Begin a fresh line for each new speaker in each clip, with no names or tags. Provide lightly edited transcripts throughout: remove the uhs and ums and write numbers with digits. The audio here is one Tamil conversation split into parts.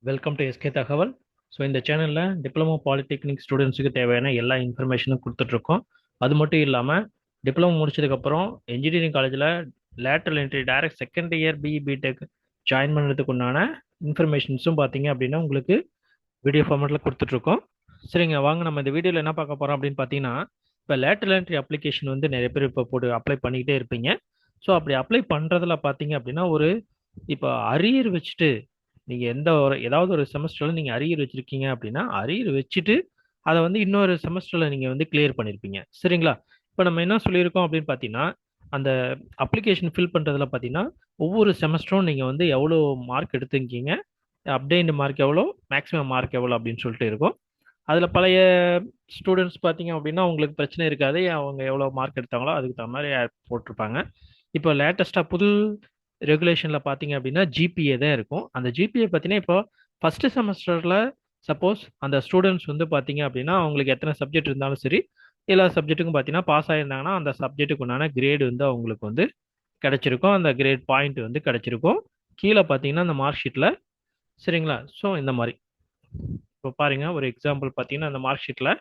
வெல்கம் டு எஸ்கே தகவல். ஸோ இந்த சேனலில் டிப்ளமோ பாலிடெக்னிக் ஸ்டூடெண்ட்ஸுக்கு தேவையான எல்லா இன்ஃபர்மேஷனும் கொடுத்துட்ருக்கோம். அது மட்டும் இல்லாமல் டிப்ளமோ முடிச்சதுக்கப்புறம் இன்ஜினியரிங் காலேஜில் lateral entry direct second year BE BTech join பண்ணுறதுக்கு உண்டான இன்ஃபர்மேஷன்ஸும் பார்த்தீங்க அப்படின்னா உங்களுக்கு வீடியோ ஃபார்மேட்டில் கொடுத்துட்ருக்கோம். சரிங்க, வாங்க நம்ம இந்த வீடியோவில் என்ன பார்க்க போகிறோம் அப்படின்னு பார்த்தீங்கன்னா, இப்போ லேட்டரல் என்ட்ரி அப்ளிகேஷன் வந்து நிறைய பேர் இப்போ போட்டு அப்ளை பண்ணிக்கிட்டே இருப்பீங்க. ஸோ அப்படி அப்ளை பண்ணுறதுல பார்த்தீங்க அப்படின்னா இப்போ அரியர் வச்சுட்டு நீங்கள் ஏதாவது ஒரு செமஸ்டரில் நீங்கள் அரியர் வச்சுருக்கீங்க அப்படின்னா அரியர் வச்சுட்டு அதை வந்து இன்னொரு செமஸ்டரில் நீங்கள் வந்து கிளியர் பண்ணியிருப்பீங்க. சரிங்களா? இப்போ நம்ம என்ன சொல்லியிருக்கோம் அப்படின்னு பார்த்தீங்கன்னா, அந்த அப்ளிகேஷன் ஃபில் பண்ணுறதுல பார்த்தீங்கன்னா ஒவ்வொரு செமஸ்டரும் நீங்கள் வந்து எவ்வளோ மார்க் எடுத்துருக்கீங்க, அப்டைன்டு மார்க் எவ்வளோ, மேக்ஸிமம் மார்க் எவ்வளோ அப்படின்னு சொல்லிட்டு இருக்கும். அதில் பழைய ஸ்டூடெண்ட்ஸ் பார்த்தீங்க அப்படின்னா உங்களுக்கு பிரச்சனை இருக்காது, அவங்க எவ்வளோ மார்க் எடுத்தாங்களோ அதுக்கு தகுந்த மாதிரி போட்டிருப்பாங்க. இப்போ லேட்டஸ்ட்டாக புது ரெகுலேஷனில் பார்த்தீங்க அப்படின்னா ஜிபிஏ தான் இருக்கும். அந்த ஜிபிஏ பார்த்தீங்கன்னா இப்போ ஃபஸ்ட்டு செமஸ்டரில் சப்போஸ் அந்த ஸ்டூடெண்ட்ஸ் வந்து பார்த்தீங்க அப்படின்னா அவங்களுக்கு எத்தனை சப்ஜெக்ட் இருந்தாலும் சரி, எல்லா சப்ஜெக்ட்டுக்கும் பார்த்தீங்கன்னா பாஸ் ஆகியிருந்தாங்கன்னா அந்த சப்ஜெக்ட்டுக்கு உண்டான கிரேடு வந்து அவங்களுக்கு வந்து கிடைச்சிருக்கும். அந்த கிரேட் பாயிண்ட் வந்து கிடைச்சிருக்கும் கீழே பார்த்தீங்கன்னா அந்த மார்க் ஷீட்டில். சரிங்களா? ஸோ இந்த மாதிரி இப்போ பாருங்க, ஒரு எக்ஸாம்பிள் பார்த்தீங்கன்னா அந்த மார்க் ஷீட்டில்.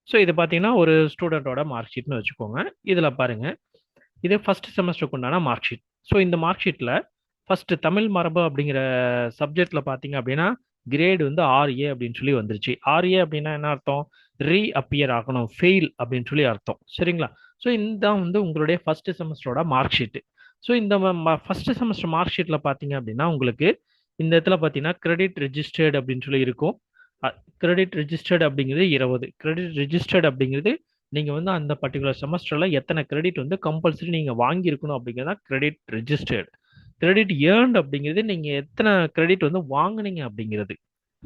ஸோ இது பார்த்தீங்கன்னா ஒரு ஸ்டூடெண்ட்டோட மார்க் ஷீட்னு வச்சுக்கோங்க. இதில் பாருங்க, இது ஃபர்ஸ்ட் செமஸ்டருக்கு உண்டான மார்க் ஷீட். ஸோ இந்த மார்க் ஷீட்டில் ஃபர்ஸ்ட் தமிழ் மரபு அப்படிங்கிற சப்ஜெக்ட்ல பார்த்தீங்க அப்படின்னா கிரேடு வந்து ஆர்ஏ அப்படின்னு சொல்லி வந்துருச்சு. ஆர்ஏ அப்படின்னா என்ன அர்த்தம்? ரீ அப்பியர் ஆகணும், ஃபெயில் அப்படின்னு சொல்லி அர்த்தம். சரிங்களா? ஸோ இந்த வந்து உங்களுடைய ஃபர்ஸ்ட் செமஸ்டரோட மார்க் ஷீட். ஸோ இந்த ஃபர்ஸ்ட் செமஸ்டர் மார்க் ஷீட்டில் பார்த்தீங்க அப்படின்னா உங்களுக்கு இந்த இடத்துல பார்த்தீங்கன்னா கிரெடிட் ரெஜிஸ்டர்டு அப்படின்னு சொல்லி இருக்கும். கிரெடிட் ரெஜிஸ்டர்டு அப்படிங்கிறது 20. கிரெடிட் ரெஜிஸ்டர்டு அப்படிங்கிறது நீங்கள் வந்து அந்த பர்டிகுலர் செமஸ்டரில் எத்தனை கிரெடிட் வந்து கம்பல்சரி நீங்கள் வாங்கியிருக்கணும் அப்படிங்கிறது கிரெடிட் ரெஜிஸ்டர்டு. கிரெடிட் ஏர்ன்ட் அப்படிங்கிறது நீங்கள் எத்தனை கிரெடிட் வந்து வாங்குனீங்க அப்படிங்கிறது.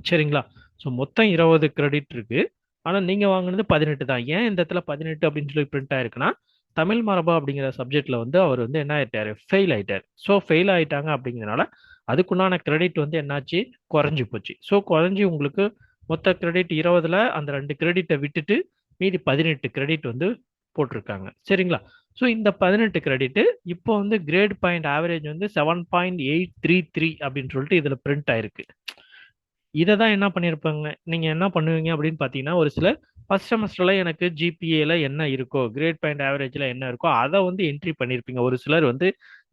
சரிங்களா? ஸோ மொத்தம் 20 கிரெடிட் இருக்கு. ஆனால் நீங்கள் வாங்கினது 18 தான். ஏன் இந்த இடத்துல 18 அப்படின்னு சொல்லி பிரிண்ட் ஆயிருக்குன்னா, தமிழ் மரபா அப்படிங்கிற சப்ஜெக்ட்ல வந்து அவர் வந்து என்ன ஆயிட்டாரு, ஃபெயில் ஆயிட்டார். ஸோ ஃபெயில் ஆயிட்டாங்க அப்படிங்கிறதுனால அதுக்குண்டான கிரெடிட் வந்து என்னாச்சு, குறைஞ்சி போச்சு. ஸோ குறைஞ்சி உங்களுக்கு மொத்த கிரெடிட் 20ல அந்த 2 கிரெடிட்டை விட்டுட்டு மீதி 18 கிரெடிட் வந்து போட்டிருக்காங்க. சரிங்களா? ஸோ இந்த 18 கிரெடிட் இப்போ வந்து கிரேட் பாயிண்ட் ஆவரேஜ் வந்து 7.833 அப்படின்னு சொல்லிட்டு இதில் பிரிண்ட் ஆயிருக்கு. இதை தான் என்ன பண்ணியிருப்பாங்க, நீங்கள் என்ன பண்ணுவீங்க அப்படின்னு பார்த்தீங்கன்னா, ஒரு சிலர் ஃபர்ஸ்ட் செமஸ்டரில் எனக்கு ஜிபிஏல என்ன இருக்கோ, கிரேட் பாயிண்ட் ஆவரேஜில் என்ன இருக்கோ அதை வந்து என்ட்ரி பண்ணியிருப்பீங்க. ஒரு சிலர் வந்து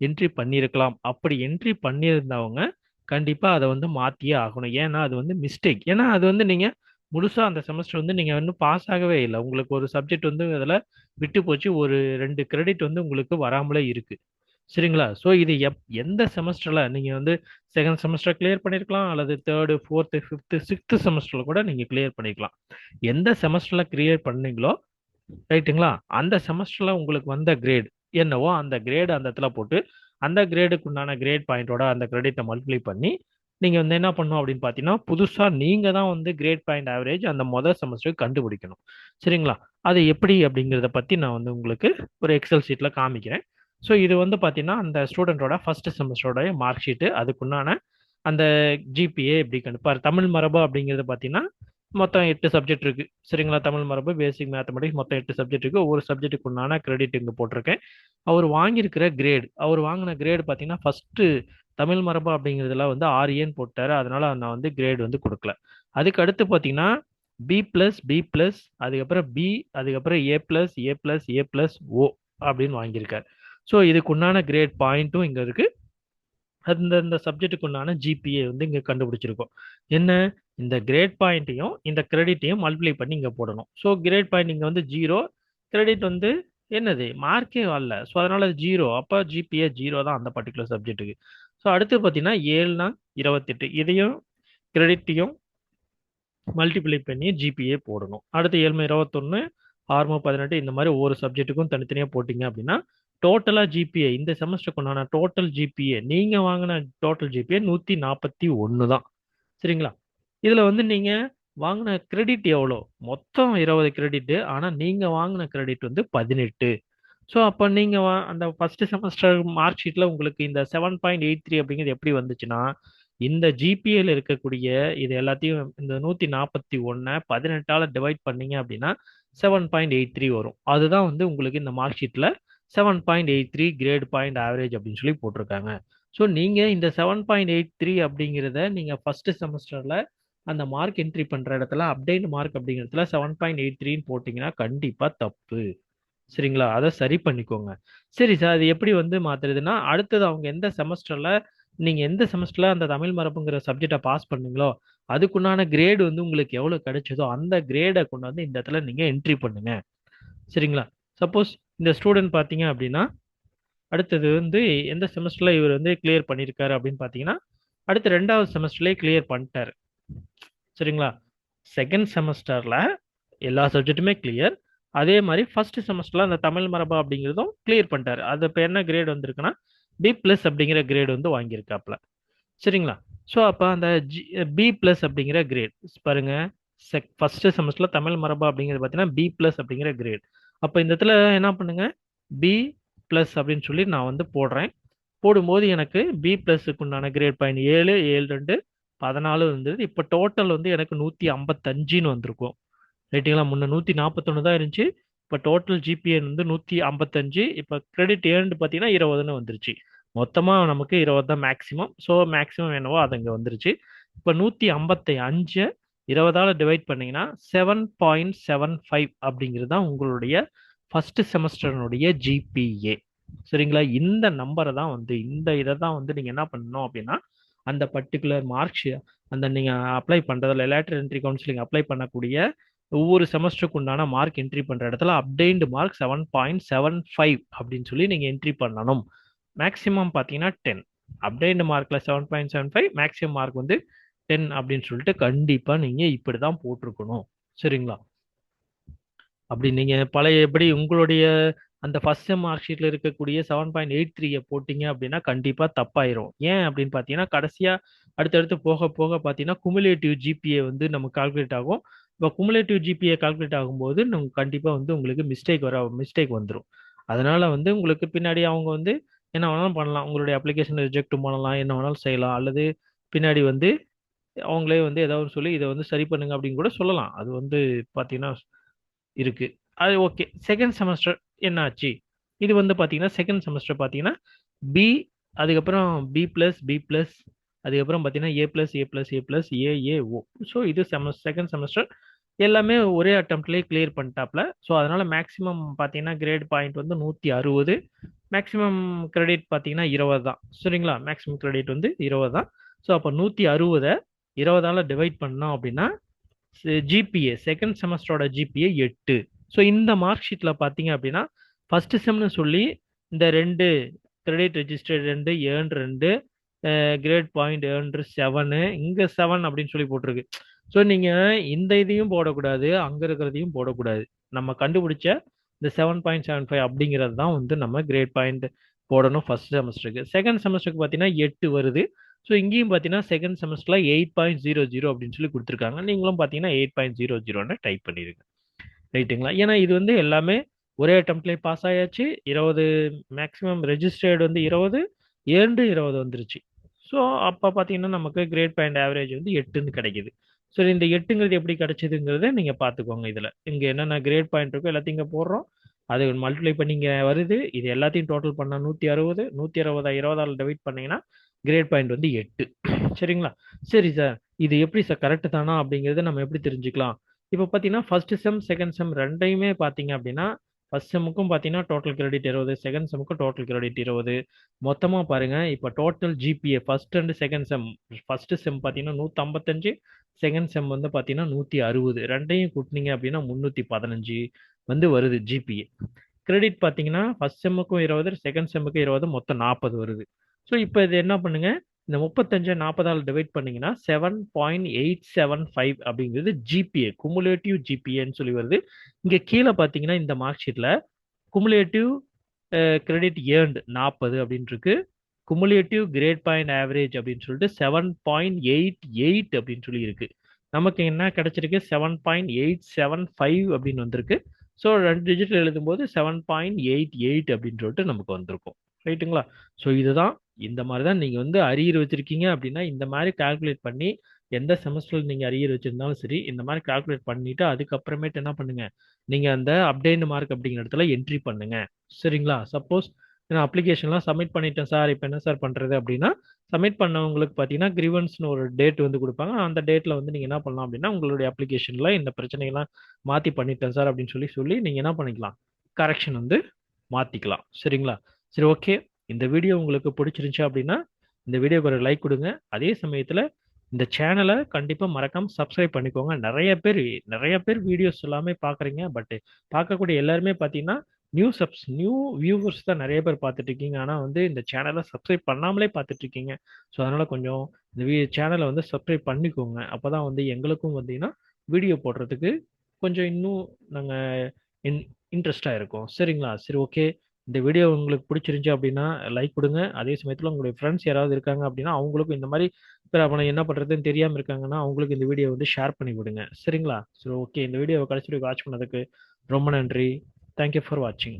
என்ட்ரி பண்ணியிருக்கலாம். அப்படி என்ட்ரி பண்ணியிருந்தவங்க கண்டிப்பாக அதை வந்து மாற்றியே ஆகணும். ஏன்னா அது வந்து மிஸ்டேக். ஏன்னா அது வந்து நீங்கள் முழுசாக அந்த செமஸ்டர் வந்து நீங்கள் இன்னும் பாஸ் ஆகவே இல்லை. உங்களுக்கு ஒரு சப்ஜெக்ட் வந்து அதில் விட்டு போச்சு, ஒரு 2 கிரெடிட் வந்து உங்களுக்கு வராமலே இருக்கு. சரிங்களா? ஸோ இது எந்த செமஸ்டர்ல நீங்க வந்து செகண்ட் செமஸ்டர் கிளியர் பண்ணிருக்கலாம், அல்லது தேர்டு, ஃபோர்த்து, ஃபிஃப்த்து, சிக்ஸ்த் செமஸ்டர்ல கூட நீங்க கிளியர் பண்ணிக்கலாம். எந்த செமஸ்டர்ல கிளியர் பண்ணீங்களோ, ரைட்டுங்களா, அந்த செமஸ்டர்ல உங்களுக்கு வந்த கிரேட் என்னவோ அந்த கிரேடு அந்த இடத்துல போட்டு அந்த கிரேடுக்கு உண்டான கிரேட் பாயிண்டோட அந்த கிரெடிட்டை மல்டிப்ளை பண்ணி நீங்க வந்து என்ன பண்ணணும் அப்படின்னு பார்த்தீங்கன்னா, புதுசா நீங்க தான் வந்து கிரேட் பாயிண்ட் ஆவரேஜ் அந்த முதல் செமஸ்டருக்கு கண்டுபிடிக்கணும். சரிங்களா? அது எப்படி அப்படிங்கிறத பத்தி நான் வந்து உங்களுக்கு ஒரு எக்ஸல் ஷீட்ல காமிக்கிறேன். ஸோ இது வந்து பார்த்தீங்கன்னா அந்த ஸ்டூடெண்டோட ஃபர்ஸ்ட் செமஸ்டரோட மார்க் ஷீட்டு, அதுக்குண்டான அந்த ஜிபிஏ எப்படி கண்டுப்பார். தமிழ் மரபு அப்படிங்கிறது பார்த்தீங்கன்னா மொத்தம் 8 சப்ஜெக்ட் இருக்கு. சரிங்களா? தமிழ் மரபு, பேசிக் மேத்தமெட்டிக்ஸ், மொத்தம் 8 சப்ஜெக்ட் இருக்கு. ஒவ்வொரு சப்ஜெக்ட்டுக்கு உண்டான கிரெடிட் இங்கே போட்டிருக்கேன். அவர் வாங்கியிருக்கிற கிரேடு, அவர் வாங்கின கிரேடு பார்த்தீங்கன்னா ஃபர்ஸ்ட் தமிழ் மரபு அப்படிங்கிறதுல வந்து ஆர்ஏன்னு போட்டாரு. அதனால நான் வந்து கிரேடு வந்து கொடுக்கல. அதுக்கு அடுத்து பார்த்தீங்கன்னா பி பிளஸ் பி பிளஸ், அதுக்கப்புறம் பி, அதுக்கப்புறம் ஏ plus A plus A plus ஓ அப்படின்னு வாங்கியிருக்காரு. ஸோ இதுக்கு உண்டான கிரேட் பாயிண்ட்டும் இங்கே இருக்கு. அந்தந்த சப்ஜெக்ட்டுக்கு உண்டான ஜிபிஏ வந்து இங்கே கண்டுபிடிச்சிருக்கோம். என்ன, இந்த கிரேட் பாயிண்ட்டையும் இந்த கிரெடிட்டையும் மல்டிப்ளை பண்ணி இங்கே போடணும். ஸோ கிரேட் பாயிண்ட் இங்கே வந்து 0, கிரெடிட் வந்து என்னது, மார்க்கே வரல. ஸோ அதனால அது 0. அப்போ ஜிபிஏ 0 தான் அந்த பர்டிகுலர் சப்ஜெக்ட்டுக்கு. ஸோ அடுத்து பார்த்தீங்கன்னா 7னா 28, இதையும் கிரெடிட்டையும் மல்டிப்ளை பண்ணி ஜிபிஏ போடணும். அடுத்து 7 21, 6 18, இந்த மாதிரி ஒவ்வொரு சப்ஜெக்ட்டுக்கும் தனித்தனியாக போட்டிங்க அப்படின்னா டோட்டலாக ஜிபிஏ இந்த செமஸ்டருக்கு உண்டான டோட்டல் ஜிபிஏ நீங்கள் வாங்கின டோட்டல் ஜிபிஏ 141 தான். சரிங்களா? இதில் வந்து நீங்கள் வாங்கின கிரெடிட் எவ்வளோ, மொத்தம் 20 கிரெடிட்டு, ஆனால் நீங்கள் வாங்கின கிரெடிட் வந்து 18. ஸோ அப்போ நீங்கள் அந்த ஃபர்ஸ்ட் செமஸ்டர் மார்க் ஷீட்டில் உங்களுக்கு இந்த 7.83 அப்படிங்கிறது எப்படி வந்துச்சுன்னா, இந்த ஜிபிஏல இருக்கக்கூடிய இது எல்லாத்தையும் இந்த 141 18ஆல் டிவைட் பண்ணீங்க அப்படின்னா 7.83 வரும். அதுதான் வந்து உங்களுக்கு இந்த மார்க் ஷீட்டில் 7.83 கிரேட் பாயிண்ட் ஆவரேஜ் அப்படின்னு சொல்லி போட்டிருக்காங்க. ஸோ நீங்கள் இந்த 7.83 அப்படிங்கிறத நீங்கள் ஃபர்ஸ்ட் செமஸ்டரில் அந்த மார்க் என்ட்ரி பண்ணுற இடத்துல அப்டேட் மார்க் அப்படிங்கிறதுல 7.83ன்னு போட்டிங்கன்னா கண்டிப்பாக தப்பு. சரிங்களா? அதை சரி பண்ணிக்கோங்க. சரி சார், அது எப்படி வந்து மாத்துறதுன்னா, அடுத்தது அவங்க எந்த செமஸ்டர்ல நீங்க எந்த செமஸ்டர்ல அந்த தமிழ் மரபுங்கிற சப்ஜெக்டை பாஸ் பண்ணீங்களோ அதுக்குண்டான கிரேடு வந்து உங்களுக்கு எவ்வளவு கிடைச்சதோ அந்த கிரேடை கொண்டு வந்து இந்த இடத்துல நீங்க என்ட்ரி பண்ணுங்க. சரிங்களா? சப்போஸ் இந்த ஸ்டூடெண்ட் பார்த்தீங்க அப்படின்னா அடுத்தது வந்து எந்த செமஸ்டர்ல இவர் வந்து கிளியர் பண்ணியிருக்காரு அப்படின்னு பார்த்தீங்கன்னா அடுத்த 2வது செமஸ்டர்லேயே கிளியர் பண்ணிட்டாரு. சரிங்களா? செகண்ட் செமஸ்டர்ல எல்லா சப்ஜெக்ட்டுமே கிளியர். அதே மாதிரி ஃபர்ஸ்ட் செமஸ்டர்ல அந்த தமிழ் மரபா அப்படிங்கிறதும் கிளியர் பண்ணிட்டாரு. அது இப்போ என்ன கிரேட் வந்திருக்குன்னா பி பிளஸ் அப்படிங்கிற கிரேட் வந்து வாங்கியிருக்காப்ல. சரிங்களா? ஸோ அப்போ அந்த பி பிளஸ் அப்படிங்கிற கிரேட் பாருங்க, ஃபர்ஸ்ட் செமஸ்டர்ல தமிழ் மரபா அப்படிங்கிறது பார்த்தீங்கன்னா பி பிளஸ் அப்படிங்கிற கிரேட். அப்போ இந்த இடத்துல என்ன பண்ணுங்க, பி பிளஸ் அப்படின்னு சொல்லி நான் வந்து போடுறேன். போடும்போது எனக்கு பி பிளஸுக்கு உண்டான கிரேட் பாயிண்ட் 7, 7 2 14 இருந்தது. இப்போ டோட்டல் வந்து எனக்கு 155ன்னு வந்திருக்கும். ரைட்டுங்களா? முன்ன 141 தான் இருந்துச்சு. இப்போ டோட்டல் ஜிபிஏ வந்து 155. இப்போ கிரெடிட் ஏர்ன்டு பார்த்தீங்கன்னா 20ன்னு வந்துருச்சு. மொத்தமாக நமக்கு 20 தான் மேக்ஸிமம். ஸோ மேக்ஸிமம் என்னவோ அது இங்கே வந்துருச்சு. இப்போ 155 20ஆல் டிவைட் பண்ணீங்கன்னா 7.75 அப்படிங்கிறது தான் உங்களுடைய ஃபர்ஸ்ட் செமஸ்டர்னுடைய ஜிபிஏ. சரிங்களா? இந்த நம்பரை தான் வந்து இந்த இதை தான் வந்து நீங்கள் என்ன பண்ணணும் அப்படின்னா அந்த பர்டிகுலர் மார்க்ஸ் அந்த நீங்கள் அப்ளை பண்ணுறதுல லேட்டர் என்ட்ரி கவுன்சிலிங் அப்ளை பண்ணக்கூடிய ஒவ்வொரு செமஸ்டருக்கு உண்டான மார்க் என்ட்ரி பண்ற இடத்துல அப்டைன்டு மார்க் 7.75 அப்படின்னு சொல்லி நீங்க என்ட்ரி பண்ணணும். மேக்ஸிமம் பார்த்தீங்கன்னா 10. அப்டைன்டு மார்க்ல 7.75, மேக்ஸிமம் மார்க் வந்து 10 அப்படின்னு சொல்லிட்டு கண்டிப்பா நீங்க இப்படிதான் போட்டிருக்கணும். சரிங்களா? அப்படி நீங்க பழைய எப்படி உங்களுடைய அந்த ஃபர்ஸ்ட் செம் மார்க் ஷீட்ல இருக்கக்கூடிய 7.83 போட்டீங்க அப்படின்னா கண்டிப்பா தப்பாயிரும். ஏன் அப்படின்னு பார்த்தீங்கன்னா கடைசியா அடுத்தடுத்து போக போக பார்த்தீங்கன்னா குமுலேட்டிவ் ஜிபிஏ வந்து நமக்கு கால்குலேட் ஆகும். இப்போ குமுலேட்டிவ் ஜிபிஏ கால்குலேட் ஆகும்போது நம்ம கண்டிப்பா வந்து உங்களுக்கு மிஸ்டேக் வந்துடும். அதனால வந்து உங்களுக்கு பின்னாடி அவங்க வந்து என்ன வேணாலும் பண்ணலாம். உங்களுடைய அப்ளிகேஷன் ரிஜெக்ட் பண்ணலாம், என்ன வேணாலும் செய்யலாம். அல்லது பின்னாடி வந்து அவங்களே வந்து ஏதாவது சொல்லி இதை வந்து சரி பண்ணுங்க அப்படின்னு கூட சொல்லலாம். அது வந்து பார்த்தீங்கன்னா இருக்கு. அது ஓகே. செகண்ட் செமஸ்டர் என்ன ஆச்சு? இது வந்து பார்த்தீங்கன்னா செகண்ட் செமஸ்டர் பார்த்தீங்கன்னா பி, அதுக்கப்புறம் பி பிளஸ் பி பிளஸ், அதுக்கப்புறம் பார்த்தீங்கன்னா ஏ plus A plus A plus AAO. So இது செகண்ட் செமஸ்டர் எல்லாமே ஒரே அட்டம்ப்ட்லேயே கிளியர் பண்ணிட்டாப்ல. ஸோ அதனால மேக்ஸிமம் பார்த்தீங்கன்னா கிரேட் பாயிண்ட் வந்து 160, மேக்ஸிமம் கிரெடிட் பார்த்தீங்கன்னா 20 தான். சரிங்களா? மேக்ஸிமம் கிரெடிட் வந்து 20 தான். ஸோ அப்போ 160 20ஆல் டிவைட் பண்ணோம் அப்படின்னா ஜிபிஏ செகண்ட் செமஸ்டரோட ஜிபிஏ 8. ஸோ இந்த மார்க் ஷீட்ல பார்த்தீங்க அப்படின்னா ஃபர்ஸ்ட் செம்னு சொல்லி இந்த 2 credit registered 2 earn 2 grade point earn 7 இங்க 7 அப்படின்னு சொல்லி போட்டிருக்கு. ஸோ நீங்க இந்த இதையும் போடக்கூடாது, அங்க இருக்கிறதையும் போடக்கூடாது. நம்ம கண்டுபிடிச்ச இந்த 7.75 அப்படிங்கிறது தான் வந்து நம்ம கிரேட் பாயிண்ட் போடணும் ஃபர்ஸ்ட் செமஸ்டருக்கு. செகண்ட் செமஸ்டருக்கு பார்த்தீங்கன்னா 8 வருது. ஸோ இங்கேயும் பார்த்தீங்கன்னா செகண்ட் செமஸ்டர்ல 8.00 அப்படின்னு சொல்லி கொடுத்துருக்காங்க. நீங்களும் பார்த்தீங்கன்னா 8.00ன்னு டைப் பண்ணிருங்க. ரைட்டுங்களா? ஏன்னா இது வந்து எல்லாமே ஒரே அட்டம்ப்ட்லேயே பாஸ் ஆயாச்சு. 20 மேக்ஸிமம் ரெஜிஸ்டர்டு வந்து 20, ஏர்ன்டு 20 வந்துருச்சு. ஸோ அப்போ பார்த்தீங்கன்னா நமக்கு கிரேட் பாயிண்ட் ஆவரேஜ் வந்து 8ன்னு கிடைக்குது. ஸோ இந்த 8ங்கிறது எப்படி கிடைச்சதுங்கிறத நீங்கள் பார்த்துக்கோங்க. இதில் இங்கே என்னென்ன கிரேட் பாயிண்ட் இருக்கோ எல்லாத்தையும் இங்கே போடுறோம். அது மல்டிப்ளை பண்ணி இங்கே வருது. இது எல்லாத்தையும் டோட்டல் பண்ணால் 160, 160 20ஆல் டிவைட் பண்ணீங்கன்னா கிரேட் பாயிண்ட் வந்து 8. சரிங்களா? சரி சார், இது எப்படி சார் கரெக்ட் தானா அப்படிங்கிறத நம்ம எப்படி தெரிஞ்சுக்கலாம்? இப்போ பார்த்தீங்கன்னா ஃபர்ஸ்ட் செம் செகண்ட் செம் ரெண்டையுமே பார்த்தீங்க அப்படின்னா ஃபர்ஸ்ட் செம்முக்கும் பார்த்தீங்கன்னா டோட்டல் கிரெடிட் 20, செகண்ட் செம்முக்கும் டோட்டல் கிரெடிட் 20. மொத்தமாக பாருங்க, இப்போ total GPA first and second sem, first sem பார்த்தீங்கன்னா 155, செகண்ட் செம் வந்து பார்த்தீங்கன்னா 160. ரெண்டையும் கூட்டினீங்க அப்படின்னா 315 வந்து வருது ஜிபிஏ. கிரெடிட் பார்த்தீங்கன்னா ஃபர்ஸ்ட் செம்முக்கும் 20, செகண்ட் செம்முக்கும் 20, மொத்தம் 40 வருது. ஸோ இப்போ இது என்ன பண்ணுங்க, இந்த 35 40ஆல் டிவைட் பண்ணீங்கன்னா 7.875 அப்படிங்கிறது ஜிபிஏ, குமுலேட்டிவ் ஜிபிஏன்னு சொல்லி வருது. இங்கே கீழே பார்த்தீங்கன்னா இந்த மார்க் ஷீட்டில் குமுலேட்டிவ் கிரெடிட் ஏர்ன்டு 40 அப்படின்னு இருக்கு. குமுலேட்டிவ் கிரேட் பாயிண்ட் ஆவரேஜ் அப்படின்னு சொல்லிட்டு 7.88 அப்படின்னு சொல்லி இருக்கு. நமக்கு என்ன கிடைச்சிருக்கு? 7.875 அப்படின்னு வந்திருக்கு. ஸோ 2 டிஜிட் எழுதும்போது 7.88 அப்படின்னு சொல்லிட்டு நமக்கு வந்திருக்கும். ரைட்டுங்களா? ஸோ இதுதான், இந்த மாதிரி தான் நீங்கள் வந்து அரியர் வச்சிருக்கீங்க அப்படின்னா இந்த மாதிரி கால்குலேட் பண்ணி எந்த செமஸ்டரில் நீங்கள் அரியர் வச்சுருந்தாலும் சரி இந்த மாதிரி கால்குலேட் பண்ணிவிட்டு அதுக்கப்புறமேட்டு என்ன பண்ணுங்கள், நீங்கள் அந்த அப்டேட் மார்க் அப்படிங்கிற இடத்துல என்ட்ரி பண்ணுங்க. சரிங்களா? சப்போஸ் நான் அப்ளிகேஷன்லாம் சப்மிட் பண்ணிட்டேன் சார், இப்போ என்ன சார் பண்ணுறது அப்படின்னா, சப்மிட் பண்ணவங்களுக்கு பார்த்தீங்கன்னா கிரிவன்ஸ்னு ஒரு டேட் வந்து கொடுப்பாங்க. அந்த டேட்டில் வந்து நீங்கள் என்ன பண்ணலாம் அப்படின்னா, உங்களுடைய அப்ளிகேஷனில் இந்த பிரச்சனைகள்லாம் மாற்றி பண்ணிட்டேன் சார் அப்படின்னு சொல்லி சொல்லி நீங்கள் என்ன பண்ணிக்கலாம், கரெக்ஷன் வந்து மாற்றிக்கலாம். சரிங்களா? சரி, ஓகே. இந்த வீடியோ உங்களுக்கு பிடிச்சிருந்துச்சு அப்படின்னா இந்த வீடியோக்கு ஒரு லைக் கொடுங்க. அதே சமயத்தில் இந்த சேனலை கண்டிப்பாக மறக்காமல் சப்ஸ்கிரைப் பண்ணிக்கோங்க. நிறைய பேர் வீடியோஸ் எல்லாமே பார்க்குறீங்க. பட் பார்க்கக்கூடிய எல்லாருமே பார்த்தீங்கன்னா நியூ வியூவர்ஸ் தான் நிறைய பேர் பார்த்துட்டு இருக்கீங்க. ஆனால் வந்து இந்த சேனலை சப்ஸ்கிரைப் பண்ணாமலே பார்த்துட்டு இருக்கீங்க. ஸோ அதனால் கொஞ்சம் இந்த சேனலை வந்து சப்ஸ்கிரைப் பண்ணிக்கோங்க. அப்போ தான் வந்து எங்களுக்கும் வந்தீங்கன்னா வீடியோ போடுறதுக்கு கொஞ்சம் இன்னும் நாங்கள் இன் இன்ட்ரெஸ்டாக இருக்கோம். சரிங்களா? சரி, ஓகே. இந்த வீடியோ உங்களுக்கு பிடிச்சிருந்துச்சு அப்படின்னா லைக் கொடுங்க. அதே சமயத்தில் உங்களுடைய ஃப்ரெண்ட்ஸ் யாராவது இருக்காங்க அப்படின்னா அவங்களுக்கும் இந்த மாதிரி அவனை என்ன பண்ணுறதுன்னு தெரியாமல் இருக்காங்கன்னா அவங்களுக்கு இந்த வீடியோ வந்து ஷேர் பண்ணி விடுங்க. சரிங்களா? சரி, ஓகே. இந்த வீடியோவை கடைசி வாட்ச் பண்ணதுக்கு ரொம்ப நன்றி. தேங்க்யூ ஃபார் வாட்சிங்.